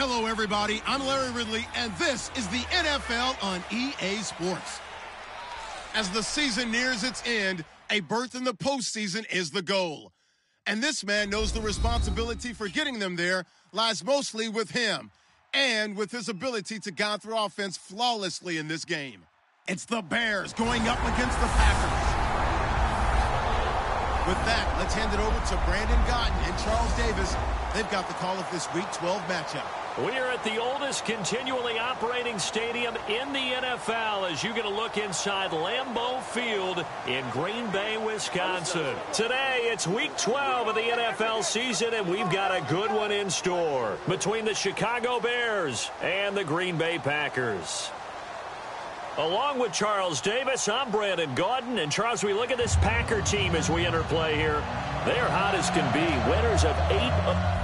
Hello, everybody. I'm Larry Ridley, and this is the NFL on EA Sports. As the season nears its end, a berth in the postseason is the goal. And this man knows the responsibility for getting them there lies mostly with him and with his ability to guide through offense flawlessly in this game. It's the Bears going up against the Packers. With that, let's hand it over to Brandon Gotton and Charles Davis. They've got the call of this Week 12 matchup. We are at the oldest continually operating stadium in the NFL as you get a look inside Lambeau Field in Green Bay, Wisconsin. Today, it's Week 12 of the NFL season, and we've got a good one in store between the Chicago Bears and the Green Bay Packers. Along with Charles Davis, I'm Brandon Gordon. And Charles, we look at this Packer team as we enter play here. They're hot as can be. Winners of 8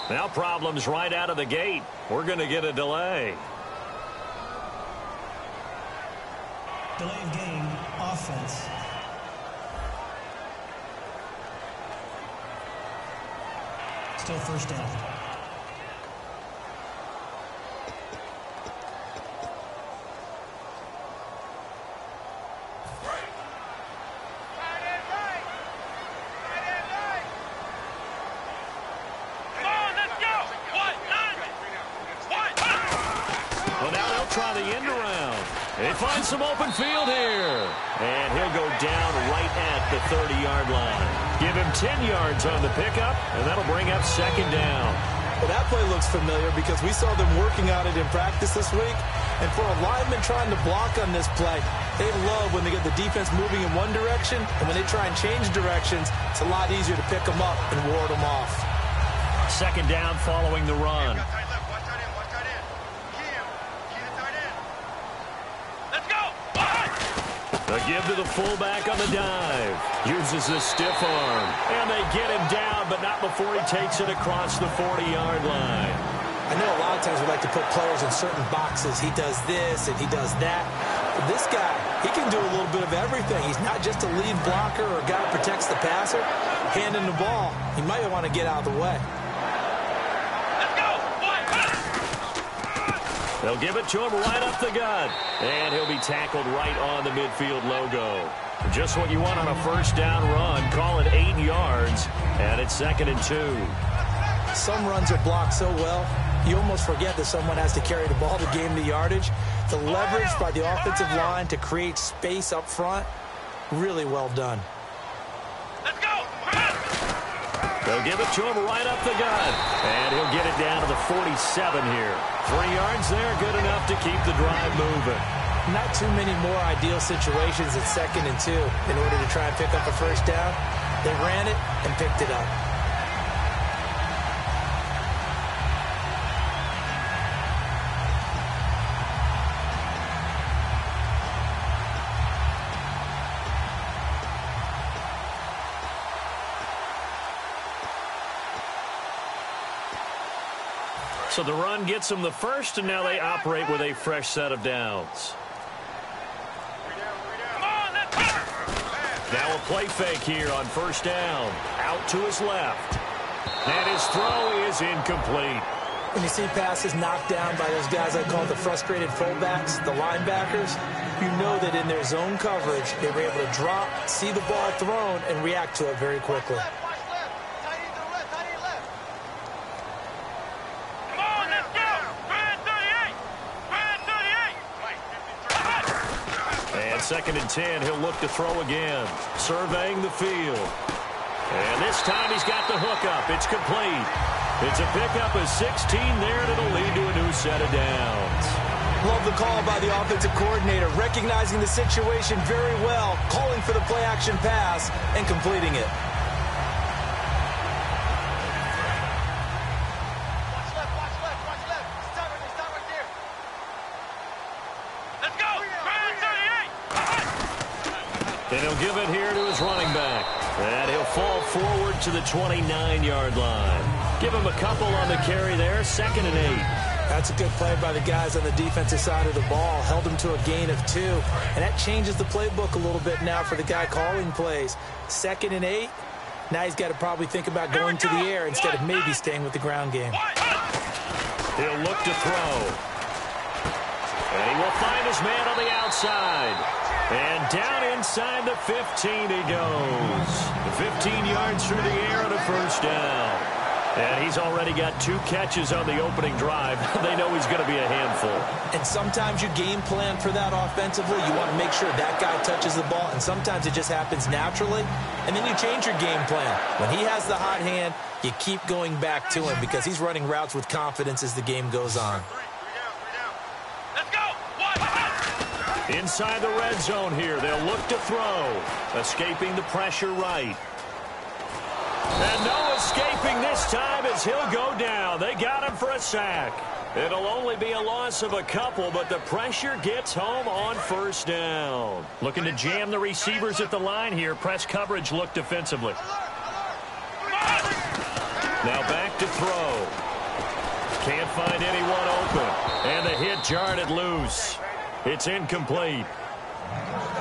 Now problems right out of the gate. We're going to get a delay. Delay of game, offense. Still first down. They find some open field here. And he'll go down right at the 30-yard line. Give him 10 yards on the pickup, and that'll bring up second down. Well, that play looks familiar because we saw them working on it in practice this week. And for a lineman trying to block on this play, they love when they get the defense moving in one direction, and when they try and change directions, it's a lot easier to pick them up and ward them off. Second down following the run. A give to the fullback on the dive. Uses the stiff arm. And they get him down, but not before he takes it across the 40-yard line. I know a lot of times we like to put players in certain boxes. He does this and he does that. But this guy, he can do a little bit of everything. He's not just a lead blocker or a guy who protects the passer. Handing the ball, he might want to get out of the way. They'll give it to him right up the gut. And he'll be tackled right on the midfield logo. Just what you want on a first down run. Call it 8 yards. And it's 2nd and 2. Some runs are blocked so well, you almost forget that someone has to carry the ball to gain the yardage. The leverage by the offensive line to create space up front, really well done. They'll give it to him right up the gut. And he'll get it down to the 47 here. 3 yards there, good enough to keep the drive moving. Not too many more ideal situations at 2nd and 2 in order to try and pick up a first down. They ran it and picked it up. So the run gets them the first, and now they operate with a fresh set of downs. Now a play fake here on first down. Out to his left. And his throw is incomplete. When you see passes knocked down by those guys I call the frustrated fullbacks, the linebackers, you know that in their zone coverage, they were able to drop, see the ball thrown, and react to it very quickly. And 2nd and 10, he'll look to throw again. Surveying the field. And this time he's got the hookup. It's complete. It's a pickup of 16 there, and it'll lead to a new set of downs. Love the call by the offensive coordinator, recognizing the situation very well, calling for the play-action pass, and completing it. And he'll give it here to his running back. And he'll fall forward to the 29-yard line. Give him a couple on the carry there, 2nd and 8. That's a good play by the guys on the defensive side of the ball. Held him to a gain of 2. And that changes the playbook a little bit now for the guy calling plays. 2nd and 8. Now he's got to probably think about going to the air instead of maybe staying with the ground game. He'll look to throw. And he will find his man on the outside. And down inside the 15 he goes. 15 yards through the air and a first down. And he's already got 2 catches on the opening drive. They know he's going to be a handful. And sometimes you game plan for that offensively. You want to make sure that guy touches the ball. And sometimes it just happens naturally. And then you change your game plan. When he has the hot hand, you keep going back to him because he's running routes with confidence as the game goes on. Inside the red zone here, they'll look to throw. Escaping the pressure right. And no escaping this time as he'll go down. They got him for a sack. It'll only be a loss of a couple, but the pressure gets home on first down. Looking to jam the receivers at the line here. Press coverage look defensively. Now back to throw. Can't find anyone open. And the hit jarred it loose. It's incomplete.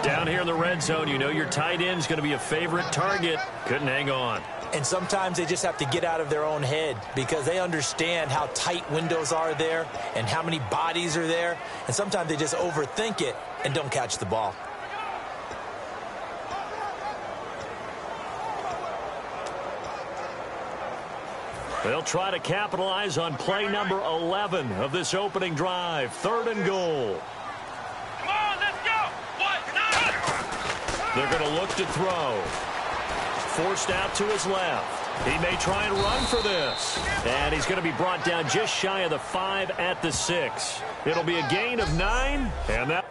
Down here in the red zone, you know your tight end is going to be a favorite target. Couldn't hang on. And sometimes they just have to get out of their own head because they understand how tight windows are there and how many bodies are there. And sometimes they just overthink it and don't catch the ball. They'll try to capitalize on play number 11 of this opening drive. 3rd and goal. They're going to look to throw. Forced out to his left. He may try and run for this. And he's going to be brought down just shy of the 5 at the 6. It'll be a gain of 9. And that...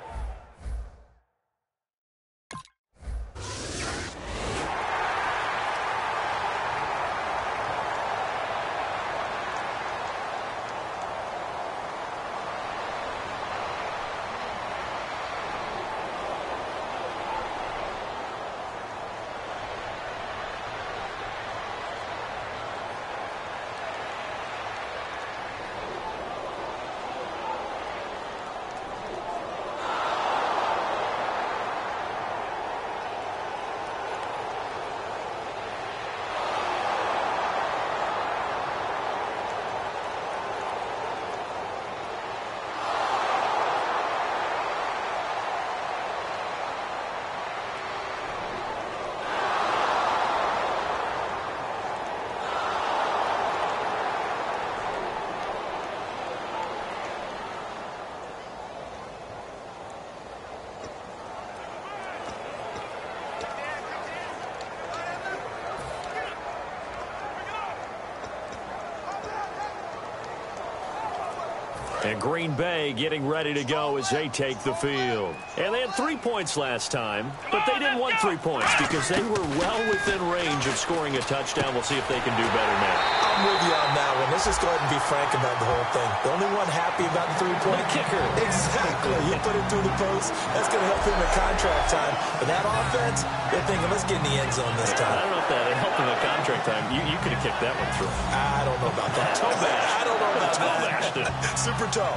And Green Bay getting ready to go as they take the field. And they had 3 points last time, but they didn't want 3 points because they were well within range of scoring a touchdown. We'll see if they can do better now. I'm with you on that one. Let's just go ahead and be frank about the whole thing. The only one happy about the 3-point kicker. Exactly. You put it through the post. That's going to help him at contract time. But that offense, they're thinking, let's get in the end zone this time. I don't know if that helped him at contract time. You could have kicked that one through. I don't know about that. Toe bash. I don't know about that. Bashed it. Super toe.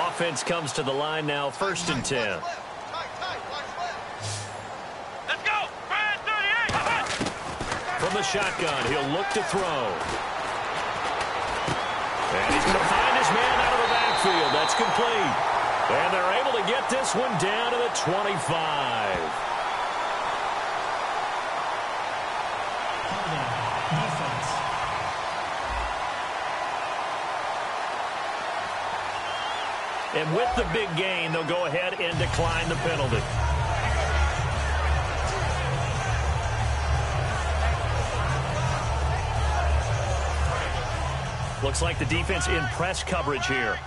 Offense comes to the line now, 1st and 10. Let's go! 38! From the shotgun, he'll look to throw. And he's going to find his man out of the backfield. That's complete. And they're able to get this one down to the 25. And with the big gain, they'll go ahead and decline the penalty. Looks like the defense in press coverage here.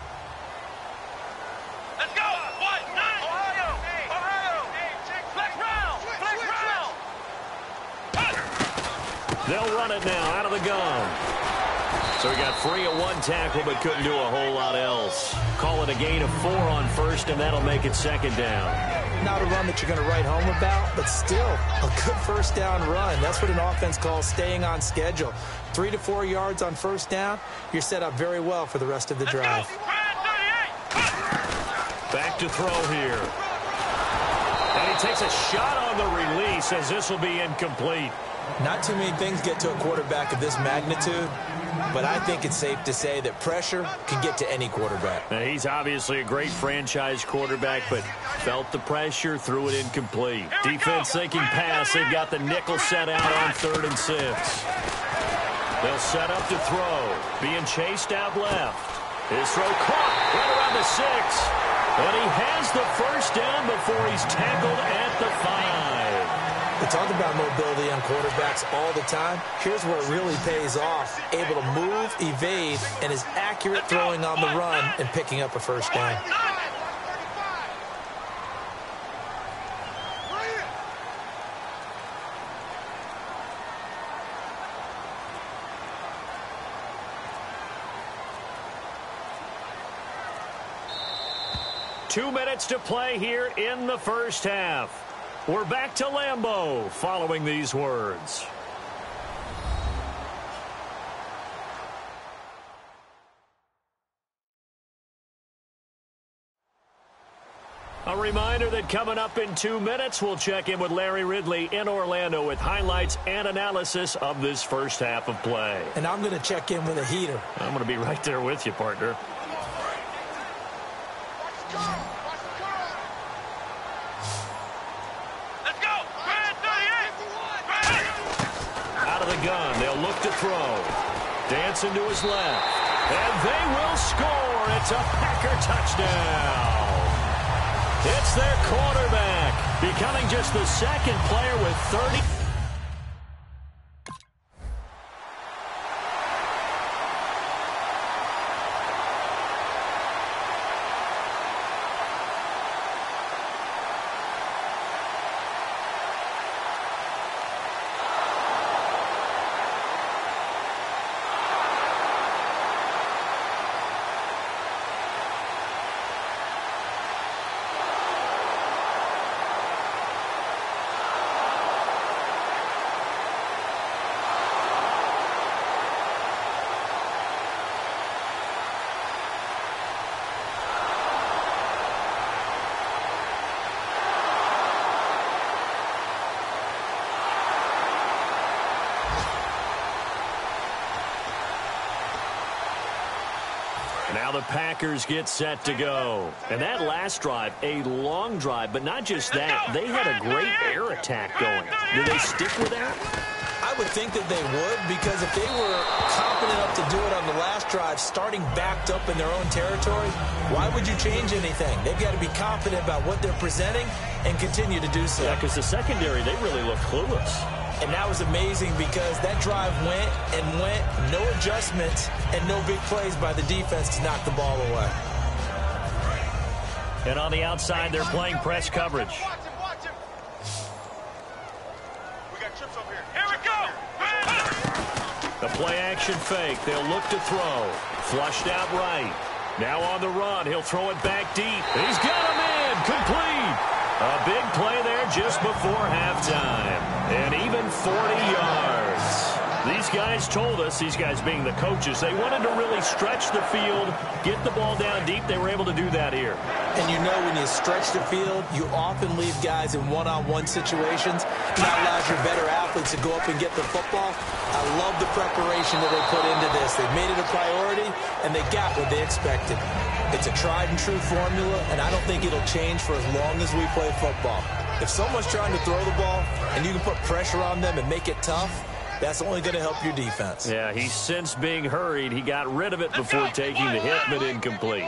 Let's go. What? Ohio. Flex round. They'll run it now out of the gun. So he got free of one tackle but couldn't do a whole lot else. Call it a gain of 4 on first, and that'll make it second down. Not a run that you're going to write home about, but still a good first down run. That's what an offense calls staying on schedule. 3 to 4 yards on first down, you're set up very well for the rest of the drive. Back to throw here. And he takes a shot on the release as this will be incomplete. Not too many things get to a quarterback of this magnitude, but I think it's safe to say that pressure can get to any quarterback. Now, he's obviously a great franchise quarterback, but felt the pressure, threw it incomplete. Defense thinking pass. They've got the nickel set out on 3rd and 6. They'll set up to throw. Being chased out left. His throw caught right around the 6. And he has the first down before he's tackled at the 5. We talk about mobility on quarterbacks all the time. Here's where it really pays off. Able to move, evade, and is accurate throwing on the run and picking up a first down. Two minutes to play here in the first half. We're back to Lambeau following these words. A reminder that coming up in 2 minutes, we'll check in with Larry Ridley in Orlando with highlights and analysis of this first half of play. And I'm going to check in with a heater. I'm going to be right there with you, partner. Gun. They'll look to throw. Dancing to his left. And they will score. It's a Packer touchdown. It's their quarterback, becoming just the second player with 30. Now the Packers get set to go. And that last drive, a long drive, but not just that. They had a great air attack going. Do they stick with that? I would think that they would, because if they were confident enough to do it on the last drive, starting backed up in their own territory, why would you change anything? They've got to be confident about what they're presenting and continue to do so. Yeah, because the secondary, they really look clueless. And that was amazing because that drive went and went, no adjustments and no big plays by the defense to knock the ball away. And on the outside, they're playing press coverage. Watch him. We got trips over here. Here we go. The play action fake. They'll look to throw. Flushed out right. Now on the run. He'll throw it back deep. He's got him in. Complete. A big play there just before halftime. And even 40 yards. These guys told us, these guys being the coaches, they wanted to really stretch the field, get the ball down deep. They were able to do that here. And you know when you stretch the field, you often leave guys in one-on-one situations. That allows your better athletes to go up and get the football. I love the preparation that they put into this. They made it a priority, and they got what they expected. It's a tried-and-true formula, and I don't think it'll change for as long as we play football. If someone's trying to throw the ball, and you can put pressure on them and make it tough, that's only going to help your defense. Yeah, he's since being hurried. He got rid of it before taking the hit, but incomplete.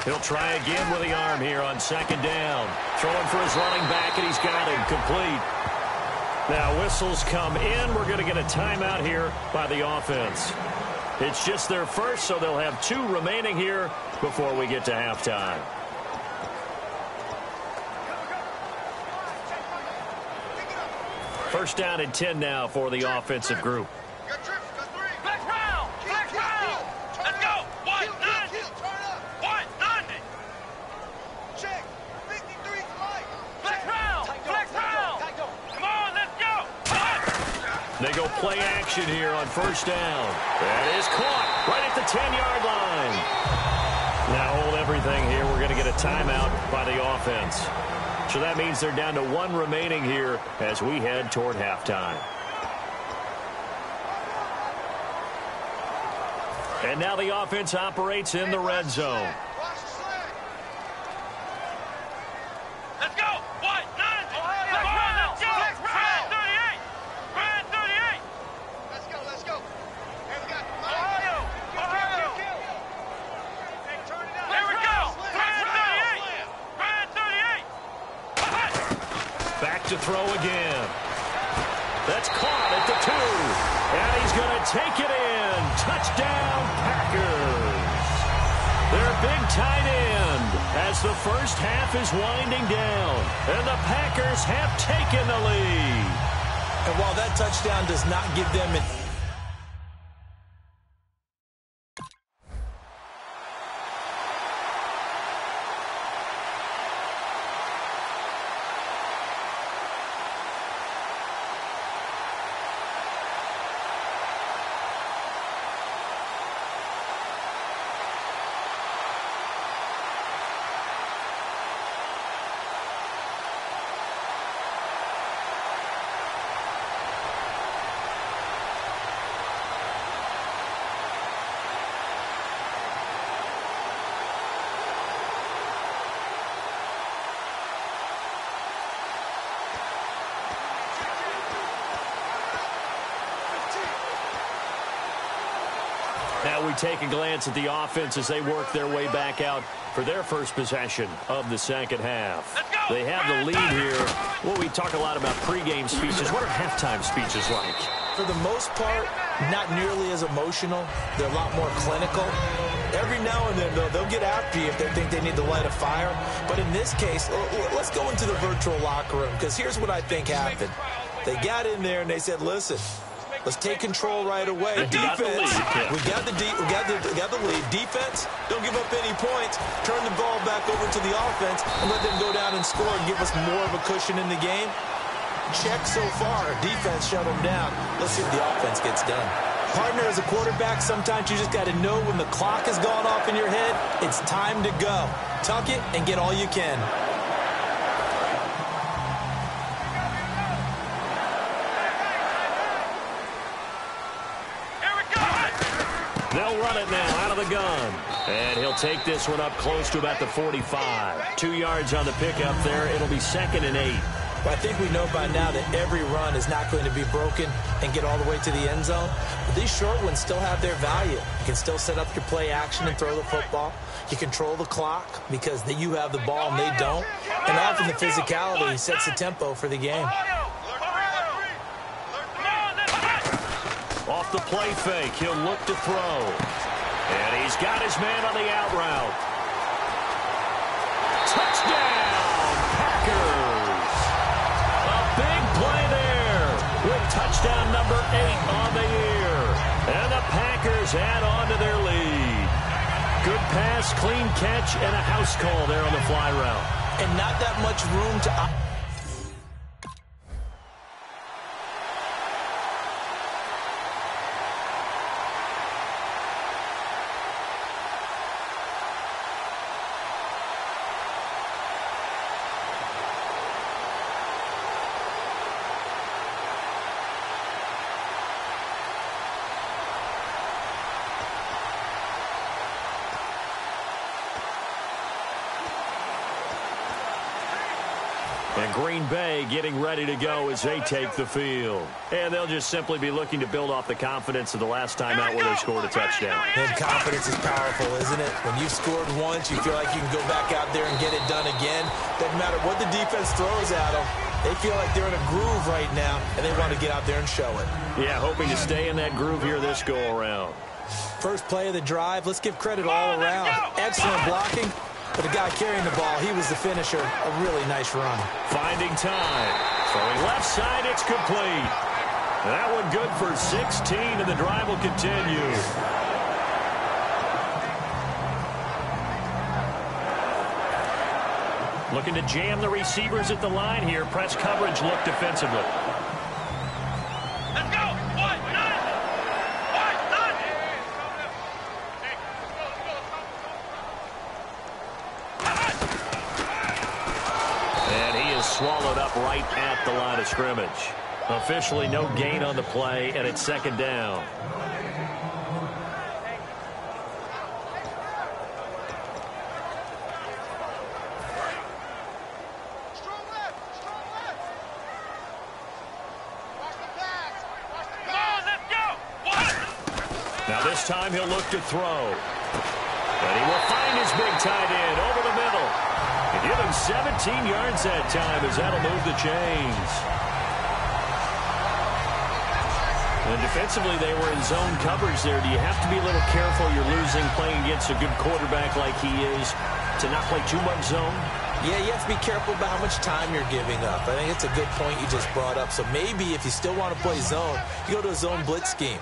He'll try again with the arm here on second down. Throwing for his running back, and he's got him complete. Now whistles come in. We're going to get a timeout here by the offense. It's just their first, so they'll have 2 remaining here before we get to halftime. First down and 10 now for the offensive group. They go play action here on first down. That is caught right at the 10-yard line. Now hold everything here. We're going to get a timeout by the offense. So that means they're down to 1 remaining here as we head toward halftime. And now the offense operates in the red zone. To throw again. That's caught at the 2. And he's going to take it in. Touchdown, Packers. Their big tight end as the first half is winding down. And the Packers have taken the lead. And while that touchdown does not give them an Now we take a glance at the offense as they work their way back out for their first possession of the second half. They have the lead here. Well, we talk a lot about pregame speeches. What are halftime speeches like? For the most part, not nearly as emotional. They're a lot more clinical. Every now and then, though, they'll get after you if they think they need to light a fire. But in this case, let's go into the virtual locker room, because here's what I think happened. They got in there and they said, listen, let's take control right away. Defense, we got the lead. Defense, don't give up any points. Turn the ball back over to the offense and let them go down and score and give us more of a cushion in the game. Check so far. Defense shut them down. Let's see if the offense gets done. Partner, as a quarterback, sometimes you just got to know when the clock has gone off in your head, it's time to go. Tuck it and get all you can. They'll run it now out of the gun. And he'll take this one up close to about the 45. 2 yards on the pickup there. It'll be 2nd and 8. Well, I think we know by now that every run is not going to be broken and get all the way to the end zone. But these short ones still have their value. You can still set up your play action and throw the football. You control the clock because you have the ball and they don't. And often the physicality sets the tempo for the game. Off the play fake, he'll look to throw. And he's got his man on the out route. Touchdown, Packers! A big play there with touchdown number 8 on the year. And the Packers add on to their lead. Good pass, clean catch, and a house call there on the fly route. And not that much room to... And Green Bay getting ready to go as they take the field. And they'll just simply be looking to build off the confidence of the last time out where they scored a touchdown. And confidence is powerful, isn't it? When you've scored once, you feel like you can go back out there and get it done again. Doesn't matter what the defense throws at them. They feel like they're in a groove right now, and they want to get out there and show it. Yeah, hoping to stay in that groove here this go-around. First play of the drive, let's give credit all around. Excellent blocking. But the guy carrying the ball, he was the finisher. A really nice run. Finding time. Throwing left side, it's complete. That one good for 16, and the drive will continue. Looking to jam the receivers at the line here. Press coverage look defensively. Let's go. One, none. One, none. And he is swallowed up right at the line of scrimmage. Officially no gain on the play, and it's second down. Strong left. Strong left. Watch the pass. Watch the pass. Come on, let's go. One. Now this time he'll look to throw. And he will find his big tight end over the middle. And give him 17 yards that time as that'll move the chains. And defensively, they were in zone coverage there. Do you have to be a little careful? You're losing playing against a good quarterback like he is to not play too much zone? Yeah, you have to be careful about how much time you're giving up. I think it's a good point you just brought up. So maybe if you still want to play zone, you go to a zone blitz scheme.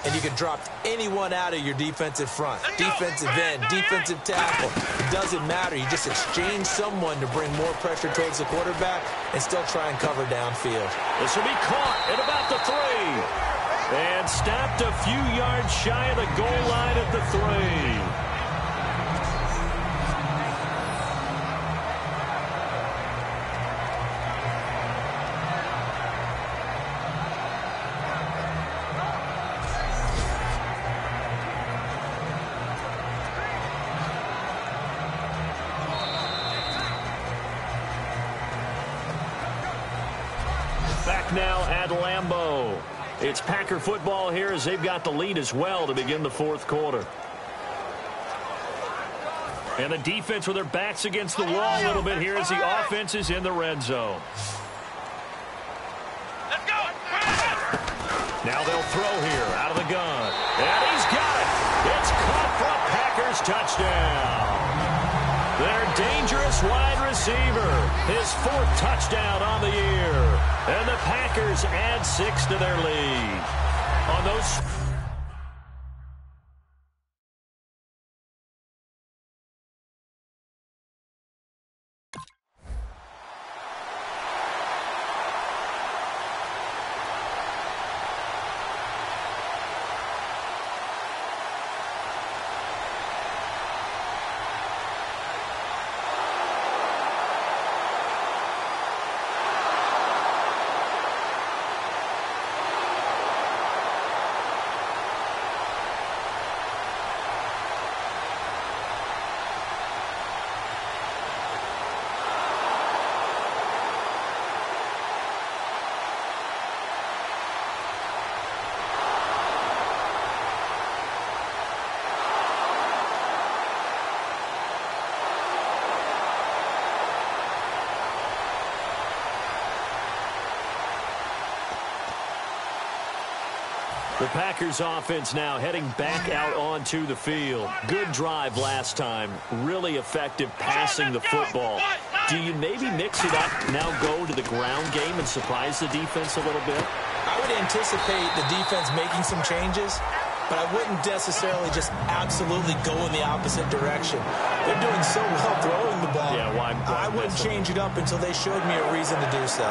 And you can drop anyone out of your defensive front. Defensive end, defensive tackle. It doesn't matter. You just exchange someone to bring more pressure towards the quarterback and still try and cover downfield. This will be caught at about the 3. And stopped a few yards shy of the goal line at the 3. Back now at Lambeau. It's Packer football here as they've got the lead as well to begin the fourth quarter. And the defense with their backs against the wall a little bit here as the offense is in the red zone. Let's go. Now they'll throw here out of the gun. And he's got it. It's caught for a Packers touchdown. Their dangerous wide receiver. His 4th touchdown on the year. And the Packers add 6 to their lead. On those... The Packers offense now heading back out onto the field. Good drive last time. Really effective passing the football. Do you maybe mix it up, now go to the ground game and surprise the defense a little bit? I would anticipate the defense making some changes, but I wouldn't necessarily just absolutely go in the opposite direction. They're doing so well throwing the ball. Yeah, why I wouldn't change it up until they showed me a reason to do so.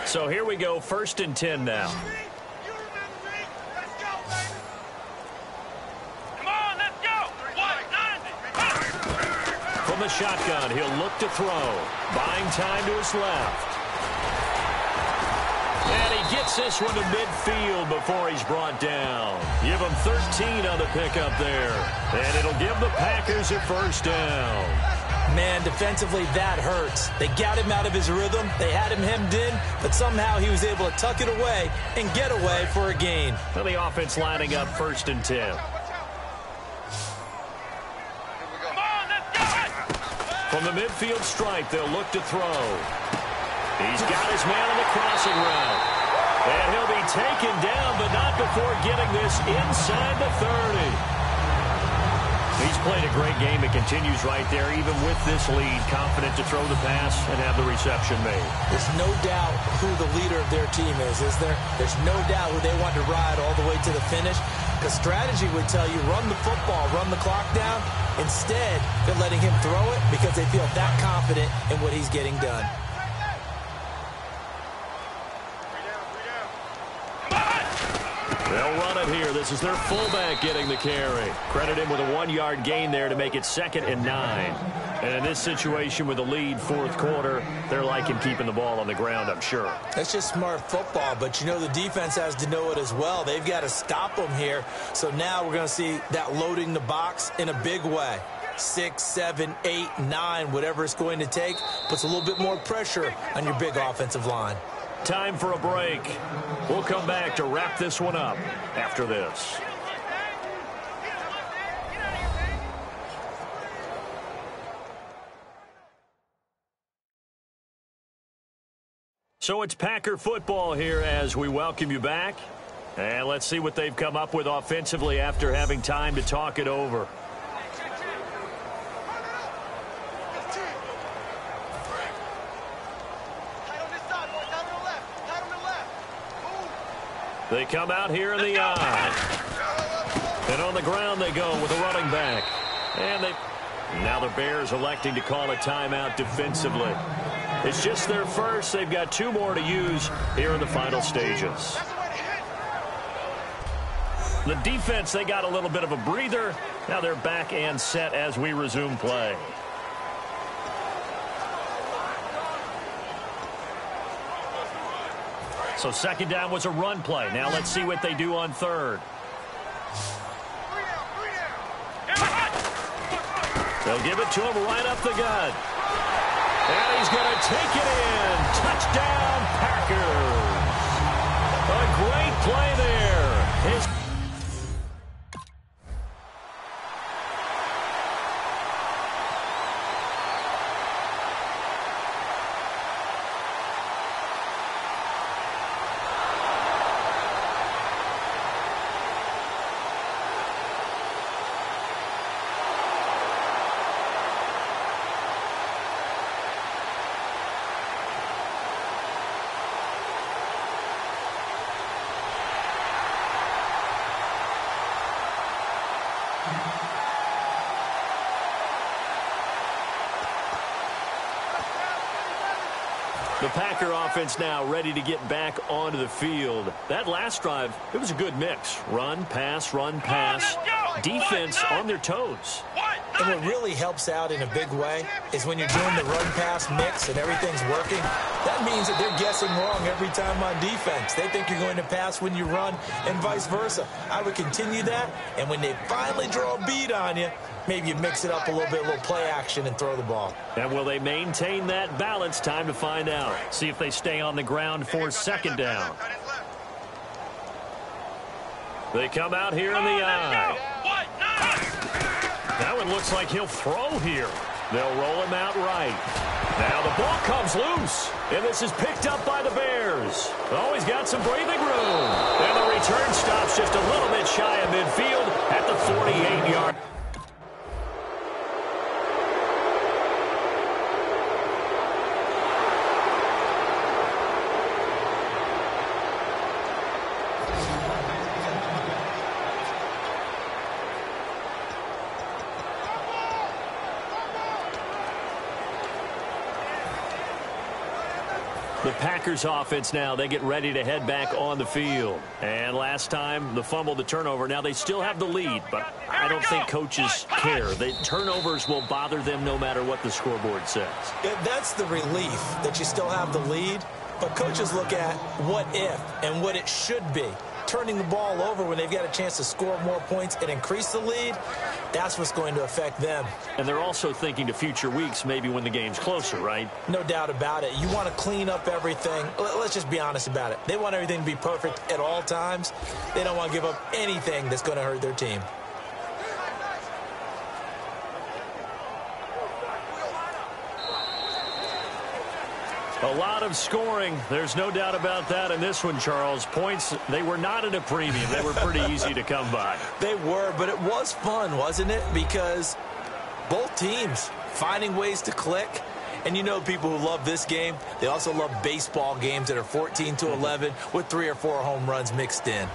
So here we go, 1st and 10 now. Come on, let's go. One, none. From the shotgun, he'll look to throw. Buying time to his left. Gets this one to midfield before he's brought down. Give him 13 on the pickup there. And it'll give the Packers a first down. Man, defensively, that hurts. They got him out of his rhythm. They had him hemmed in, but somehow he was able to tuck it away and get away for a gain. Well, the offense lining up 1st and 10. From the midfield stripe, they'll look to throw. He's got his man on the crossing route. And he'll be taken down, but not before getting this inside the 30. He's played a great game. It continues right there, even with this lead, confident to throw the pass and have the reception made. There's no doubt who the leader of their team is there? There's no doubt who they want to ride all the way to the finish. Because strategy would tell you, run the football, run the clock down. Instead, they're letting him throw it because they feel that confident in what he's getting done. They'll run it here. This is their fullback getting the carry. Credit him with a 1-yard gain there to make it 2nd and 9. And in this situation with the lead 4th quarter, they're liking keeping the ball on the ground, I'm sure. That's just smart football, but you know the defense has to know it as well. They've got to stop them here. So now we're going to see that loading the box in a big way. 6, 7, 8, 9, whatever it's going to take, puts a little bit more pressure on your big offensive line. Time for a break. We'll come back to wrap this one up after this. So it's Packer football here as we welcome you back. And let's see what they've come up with offensively after having time to talk it over. They come out here in the eye. And on the ground they go with a running back. And now the Bears electing to call a timeout defensively. It's just their first. They've got 2 more to use here in the final stages. The defense, they got a little bit of a breather. Now they're back and set as we resume play. So 2nd down was a run play. Now let's see what they do on 3rd. They'll give it to him right up the gut. And he's going to take it in. Touchdown, Packers. A great play there. The Packer offense now ready to get back onto the field. That last drive, it was a good mix. Run, pass, defense on their toes. And what really helps out in a big way is when you're doing the run-pass mix and everything's working, that means that they're guessing wrong every time on defense. They think you're going to pass when you run and vice versa. I would continue that, and when they finally draw a beat on you, maybe you mix it up a little bit, a little play action, and throw the ball. And will they maintain that balance? Time to find out. See if they stay on the ground for 2nd down. They come out here in the eye. Now it looks like he'll throw here. They'll roll him out right. Now the ball comes loose, and this is picked up by the Bears. Oh, he's got some breathing room. And the return stops just a little bit shy of midfield at the 48-yard. The Packers offense now, they get ready to head back on the field. And last time, the fumble, the turnover. Now they still have the lead, but I don't think coaches care. The turnovers will bother them no matter what the scoreboard says. That's the relief that you still have the lead. But coaches look at what if and what it should be. Turning the ball over when they've got a chance to score more points and increase the lead, that's what's going to affect them. And they're also thinking to future weeks, maybe when the game's closer, right? No doubt about it. You want to clean up everything. Let's just be honest about it. They want everything to be perfect at all times. They don't want to give up anything that's going to hurt their team. A lot of scoring. There's no doubt about that in this one, Charles. Points, they were not at a premium. They were pretty easy to come by. They were, but it was fun, wasn't it? Because both teams finding ways to click. And you know people who love this game, they also love baseball games that are 14-11 with 3 or 4 home runs mixed in.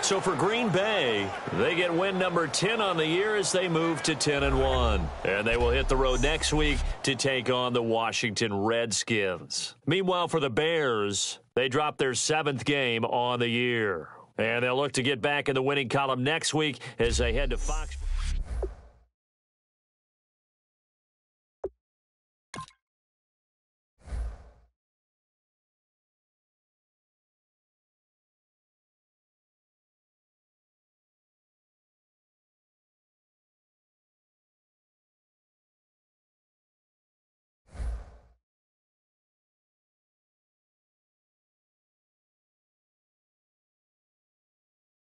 So for Green Bay, they get win number 10 on the year as they move to 10-1. And they will hit the road next week to take on the Washington Redskins. Meanwhile, for the Bears, they drop their 7th game on the year. And they'll look to get back in the winning column next week as they head to Foxborough.